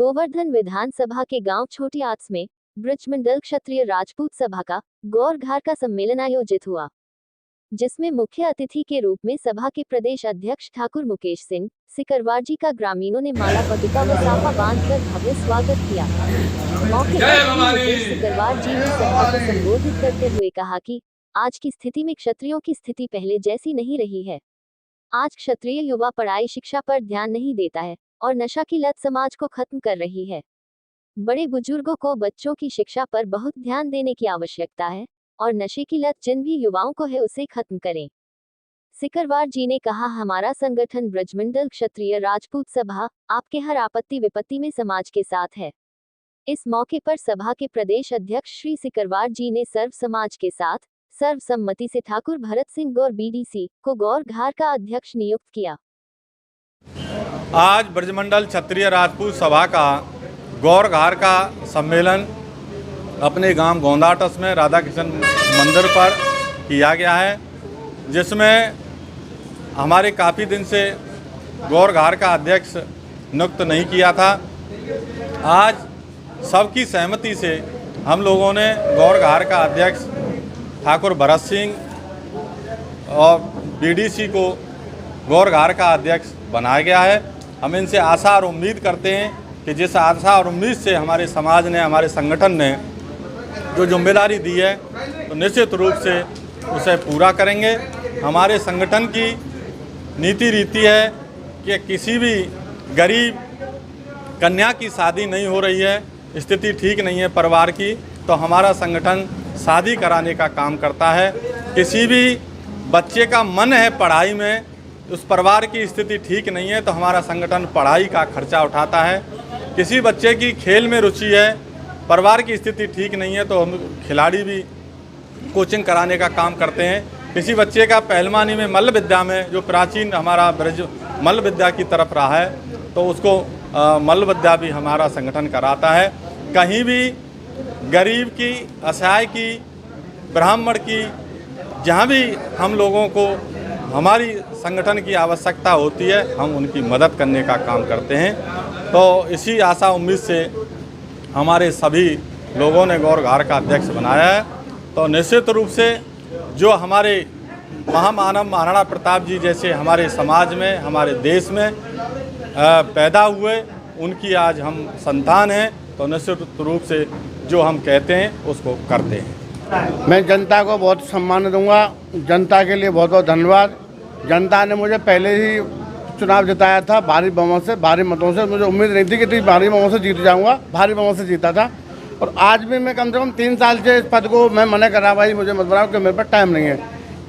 गोवर्धन विधानसभा के गांव छोटी आत्स में ब्रजमंडल क्षत्रिय राजपूत सभा का गौर घार का सम्मेलन आयोजित हुआ, जिसमें मुख्य अतिथि के रूप में सभा के प्रदेश अध्यक्ष ठाकुर मुकेश सिंह सिकरवार जी का ग्रामीणों ने माला पटुका व साफा बांधकर भव्य स्वागत किया। मौके पर सिकरवार जी ने सभा को संबोधित करते हुए कहा कि आज की स्थिति में क्षत्रियों की स्थिति पहले जैसी नहीं रही है। आज क्षत्रिय युवा पढ़ाई शिक्षा पर ध्यान नहीं देता है और नशा की लत समाज को खत्म कर रही है। बड़े बुजुर्गों को बच्चों की शिक्षा पर बहुत ध्यान देने की आवश्यकता है और नशे की लत जिन भी युवाओं को है उसे खत्म करें। सिकरवार जी ने कहा, हमारा संगठन ब्रजमंडल क्षत्रिय राजपूत सभा आपके हर आपत्ति विपत्ति में समाज के साथ है। इस मौके पर सभा के प्रदेश अध्यक्ष श्री सिकरवार जी ने सर्व समाज के साथ सर्वसम्मति से ठाकुर भरत सिंह गौर बीडीसी को गौर घार का अध्यक्ष नियुक्त किया। आज ब्रजमंडल क्षत्रिय राजपूत सभा का गौर घार का सम्मेलन अपने गांव गोंदाटस में राधा कृष्ण मंदिर पर किया गया है, जिसमें हमारे काफ़ी दिन से गौर घार का अध्यक्ष नियुक्त नहीं किया था। आज सबकी सहमति से हम लोगों ने गौर घार का अध्यक्ष ठाकुर भरत सिंह और बीडीसी को गौर घार का अध्यक्ष बनाया गया है। हम इनसे आशा और उम्मीद करते हैं कि जिस आशा और उम्मीद से हमारे समाज ने, हमारे संगठन ने जो जिम्मेदारी दी है, तो निश्चित रूप से उसे पूरा करेंगे। हमारे संगठन की नीति रीति है कि किसी भी गरीब कन्या की शादी नहीं हो रही है, स्थिति ठीक नहीं है परिवार की, तो हमारा संगठन शादी कराने का काम करता है। किसी भी बच्चे का मन है पढ़ाई में, उस परिवार की स्थिति ठीक नहीं है, तो हमारा संगठन पढ़ाई का खर्चा उठाता है। किसी बच्चे की खेल में रुचि है, परिवार की स्थिति ठीक नहीं है, तो हम खिलाड़ी भी कोचिंग कराने का काम करते हैं। किसी बच्चे का पहलवानी में, मल्ल विद्या में, जो प्राचीन हमारा ब्रज मल्ल विद्या की तरफ रहा है, तो उसको मल्ल विद्या भी हमारा संगठन कराता है। कहीं भी गरीब की, असहाय की, ब्राह्मण की, जहाँ भी हम लोगों को हमारी संगठन की आवश्यकता होती है, हम उनकी मदद करने का काम करते हैं। तो इसी आशा उम्मीद से हमारे सभी लोगों ने गौर घार का अध्यक्ष बनाया है। तो निश्चित रूप से जो हमारे महामानव महाराणा प्रताप जी जैसे हमारे समाज में, हमारे देश में पैदा हुए, उनकी आज हम संतान हैं, तो निश्चित रूप से जो हम कहते हैं उसको करते हैं। मैं जनता को बहुत सम्मान दूंगा। जनता के लिए बहुत बहुत धन्यवाद। जनता ने मुझे पहले ही चुनाव जिताया था भारी बहुमत से, भारी मतों से। मुझे उम्मीद नहीं थी कि इतनी भारी बहुमत से जीत जाऊंगा, भारी बहुमत से जीता था। और आज भी मैं कम से कम 3 साल से इस पद को मैं मना कर रहा, भाई मुझे मत बनाओ कि मेरे पास टाइम नहीं है।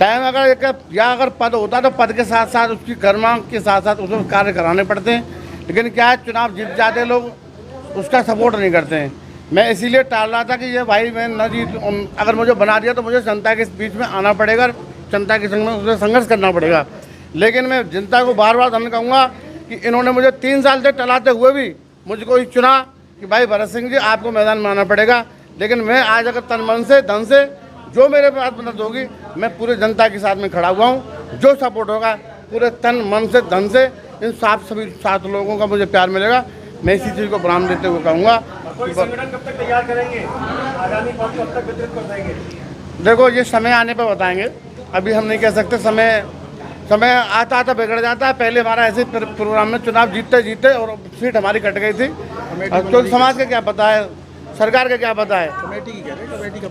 टाइम अगर पद होता तो पद के साथ साथ उसकी कर्मा के साथ साथ उसमें कार्य कराने पड़ते हैं। लेकिन क्या है, चुनाव जीत जाते लोग उसका सपोर्ट नहीं करते हैं। मैं इसीलिए टाल रहा था कि ये भाई मैं न जीत, अगर मुझे बना दिया तो मुझे जनता के बीच में आना पड़ेगा, जनता के संग में उसे संघर्ष करना पड़ेगा। लेकिन मैं जनता को बार बार धन्यवाद कहूँगा कि इन्होंने मुझे 3 साल से टलाते हुए भी मुझको ही चुना कि भाई भरत सिंह जी आपको मैदान में आना पड़ेगा। लेकिन मैं आज अगर तन मन से, धन से जो मेरे पास मदद होगी, मैं पूरे जनता के साथ में खड़ा हुआ हूँ। जो सपोर्ट होगा पूरे तन मन से, धन से, इन सभी 7 लोगों का मुझे प्यार मिलेगा। मैं इसी चीज़ को बराम देते हुए कहूँगा। संगठन कब तक तैयार करेंगे? आगामी फॉर्म कब तक वितरित कर देंगे? देखो, ये समय आने पर बताएंगे, अभी हम नहीं कह सकते। समय आता आता बिगड़ जाता है। पहले हमारा ऐसे प्रोग्राम में चुनाव जीतते जीतते और सीट हमारी कट गई थी। तो समाज का क्या पता है, सरकार का क्या पता है। कमेटी की कह रहे हैं, कमेटी का